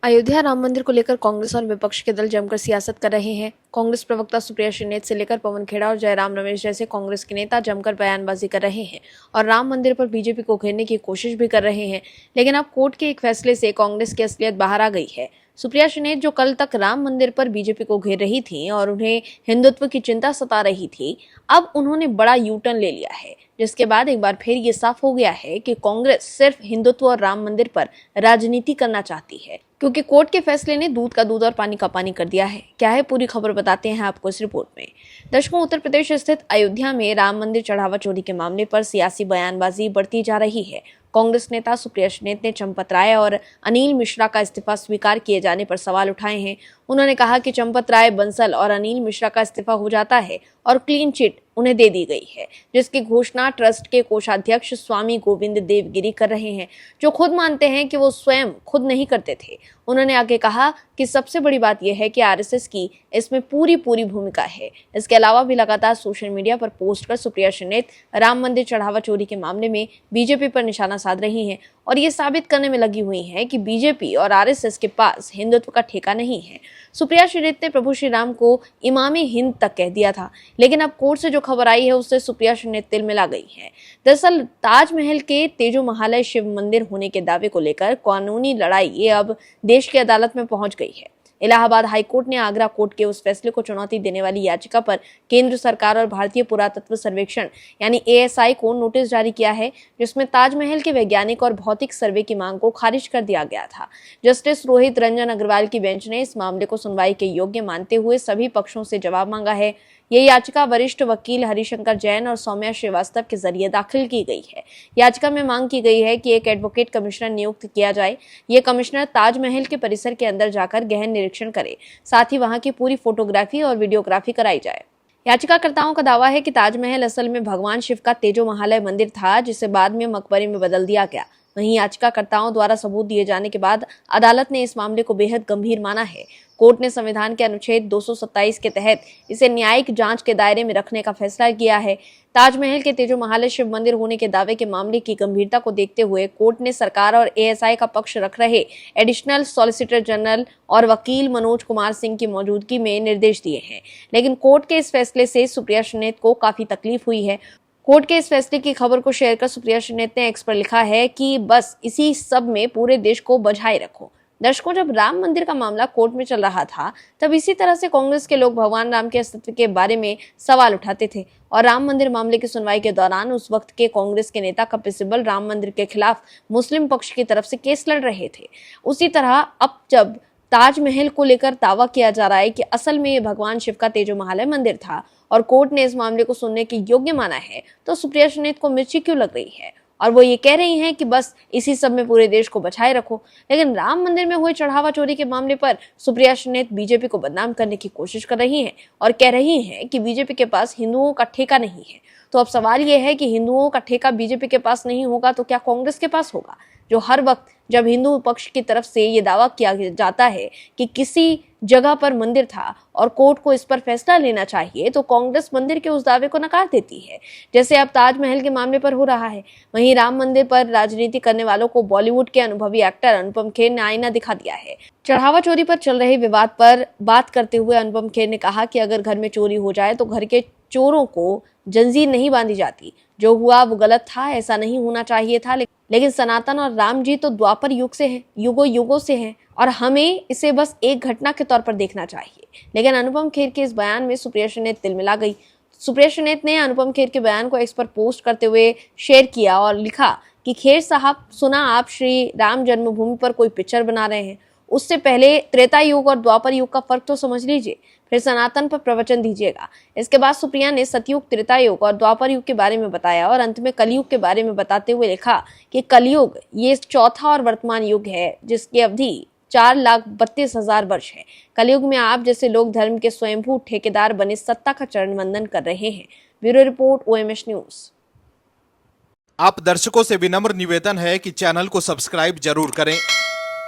अयोध्या राम मंदिर को लेकर कांग्रेस और विपक्ष के दल जमकर सियासत कर रहे हैं। कांग्रेस प्रवक्ता सुप्रिया श्रीनेत से लेकर पवन खेड़ा और जयराम रमेश जैसे कांग्रेस के नेता जमकर बयानबाजी कर रहे हैं और राम मंदिर पर बीजेपी को घेरने की कोशिश भी कर रहे हैं। लेकिन अब कोर्ट के एक फैसले से कांग्रेस की असलियत बाहर आ गई है। सुप्रिया श्रीनेत जो कल तक राम मंदिर पर बीजेपी को घेर रही थी और उन्हें हिंदुत्व की चिंता सता रही थी, अब उन्होंने बड़ा यू टर्न ले लिया है, जिसके बाद एक बार फिर ये साफ हो गया है कि कांग्रेस सिर्फ हिंदुत्व और राम मंदिर पर राजनीति करना चाहती है, क्योंकि कोर्ट के फैसले ने दूध का दूध और पानी का पानी कर दिया है। क्या है पूरी खबर बताते हैं आपको इस रिपोर्ट में। दर्शकों, उत्तर प्रदेश स्थित अयोध्या में राम मंदिर चढ़ावा चोरी के मामले पर सियासी बयानबाजी बढ़ती जा रही है। कांग्रेस नेता सुप्रिया श्रीनेत ने चंपत राय और अनिल मिश्रा का इस्तीफा स्वीकार किए जाने पर सवाल उठाए हैं। उन्होंने कहा कि चंपत राय, बंसल और अनिल मिश्रा का इस्तीफा हो जाता है और क्लीन चिट उन्हें दे दी गई है, जिसकी घोषणा ट्रस्ट के कोषाध्यक्ष स्वामी गोविंद देवगिरी कर रहे हैं, जो खुद मानते हैं कि वो स्वयं खुद नहीं करते थे। उन्होंने आगे कहा कि सबसे बड़ी बात यह है कि आरएसएस की इसमें पूरी भूमिका है। इसके अलावा भी लगातार सोशल मीडिया पर पोस्ट कर सुप्रिया श्रीनेत राम मंदिर चढ़ावा चोरी के मामले में बीजेपी पर निशाना साध रही हैं और ये साबित करने में लगी हुई हैं कि बीजेपी और आरएसएस के पास हिंदुत्व का ठेका नहीं है। सुप्रिया श्रीनेत ने प्रभु श्री राम को इमामे हिंद तक कह दिया था, लेकिन अब कोर्ट से जो खबर आई है उससे सुप्रिया श्रीनेत तिल मिला गई है। दरअसल ताजमहल के तेजो महालय शिव मंदिर होने के दावे को लेकर कानूनी लड़ाई ये अब देश की अदालत में पहुंच गई है। इलाहाबाद हाईकोर्ट ने आगरा कोर्ट के उस फैसले को चुनौती देने वाली याचिका पर केंद्र सरकार और भारतीय पुरातत्व सर्वेक्षण यानी एएसआई को नोटिस जारी किया है, जिसमें ताजमहल के वैज्ञानिक और भौतिक सर्वे की मांग को खारिज कर दिया गया था। जस्टिस रोहित रंजन अग्रवाल की बेंच ने इस मामले को सुनवाई के योग्य मानते हुए सभी पक्षों से जवाब मांगा है। ये याचिका वरिष्ठ वकील हरिशंकर जैन और सौम्या श्रीवास्तव के जरिए दाखिल की गई है। याचिका में मांग की गई है कि एक एडवोकेट कमिश्नर नियुक्त किया जाए। ये कमिश्नर ताजमहल के परिसर के अंदर जाकर गहन निरीक्षण करे, साथ ही वहां की पूरी फोटोग्राफी और वीडियोग्राफी कराई जाए। याचिकाकर्ताओं का दावा है कि ताजमहल असल में भगवान शिव का तेजो महालय मंदिर था, जिसे बाद में मकबरे में बदल दिया गया। वहीं याचिकाकर्ताओं द्वारा सबूत दिए जाने के बाद अदालत ने इस मामले को बेहद गंभीर माना है। कोर्ट ने संविधान के अनुच्छेद 227 के तहत इसे न्यायिक जांच के दायरे में रखने का फैसला किया है। ताजमहल के तेजो महालय शिव मंदिर होने के दावे के मामले की गंभीरता को देखते हुए कोर्ट ने सरकार और एएसआई का पक्ष रख रहे एडिशनल सॉलिसिटर जनरल और वकील मनोज कुमार सिंह की मौजूदगी में निर्देश दिए हैं। लेकिन कोर्ट के इस फैसले से सुप्रिया श्रीनेत को काफी तकलीफ हुई है। कोर्ट के इस फैसले की खबर को शेयर कर सुप्रिया श्रीनेत ने एक्स पर लिखा है कि बस इसी सब में पूरे देश को बझाए रखो। दर्शकों, जब राम मंदिर का मामला कोर्ट में चल रहा था, तब इसी तरह से कांग्रेस के लोग भगवान राम के अस्तित्व के बारे में सवाल उठाते थे और राम मंदिर मामले की सुनवाई के दौरान उस वक्त के कांग्रेस के नेता कपिल सिब्बल राम मंदिर के खिलाफ मुस्लिम पक्ष की तरफ से केस लड़ रहे थे। उसी तरह अब जब ताजमहल को लेकर दावा किया जा रहा है कि असल में ये भगवान शिव का तेजो महालय मंदिर था और कोर्ट ने इस मामले को सुनने के योग्य माना है, तो सुप्रिया श्रीनेत को मिर्ची क्यों लग रही है और वो ये कह रही हैं कि बस इसी सब में पूरे देश को बचाए रखो। लेकिन राम मंदिर में हुए चढ़ावा चोरी के मामले पर सुप्रिया श्रीनेत बीजेपी को बदनाम करने की कोशिश कर रही हैं और कह रही हैं कि बीजेपी के पास हिंदुओं का ठेका नहीं है। तो अब सवाल ये है कि हिंदुओं का ठेका बीजेपी के पास नहीं होगा तो क्या कांग्रेस के पास होगा, जो हर वक्त जब हिंदू पक्ष की तरफ से ये दावा किया जाता है कि किसी जगह पर मंदिर था और कोर्ट को इस पर फैसला लेना चाहिए, तो कांग्रेस मंदिर के उस दावे को नकार देती है, जैसे अब ताजमहल के मामले पर हो रहा है। वहीं राम मंदिर पर राजनीति करने वालों को बॉलीवुड के अनुभवी एक्टर अनुपम खेर ने आईना दिखा दिया है। चढ़ावा चोरी पर चल रहे विवाद पर बात करते हुए अनुपम खेर ने कहा कि अगर घर में चोरी हो जाए तो घर के चोरों को जंजीर नहीं बांधी जाती। जो हुआ वो गलत था, ऐसा नहीं होना चाहिए था। लेकिन सनातन और राम जी तो द्वापर युग से हैं, युगों युगों से हैं और हमें इसे बस एक घटना के तौर पर देखना चाहिए। लेकिन अनुपम खेर के इस बयान में सुप्रिया श्रीनेत तिल मिला गई। सुप्रिया श्रीनेत ने अनुपम खेर के बयान को एक्स पर पोस्ट करते हुए शेयर किया और लिखा कि खेर साहब, सुना आप श्री राम जन्मभूमि पर कोई पिक्चर बना रहे हैं, उससे पहले त्रेता युग और द्वापर युग का फर्क तो समझ लीजिए, फिर सनातन पर प्रवचन दीजिएगा। इसके बाद सुप्रिया ने सतयुग, त्रेता युग और द्वापर युग के बारे में बताया और अंत में कलयुग के बारे में बताते हुए लिखा कि कलयुग ये चौथा और वर्तमान युग है, जिसकी अवधि 4,32,000 वर्ष है। कलयुग में आप जैसे लोग धर्म के स्वयंभू ठेकेदार बने सत्ता का चरण वंदन कर रहे हैं। Bureau report, OMH news. आप दर्शकों से विनम्र निवेदन है कि चैनल को सब्सक्राइब जरूर करें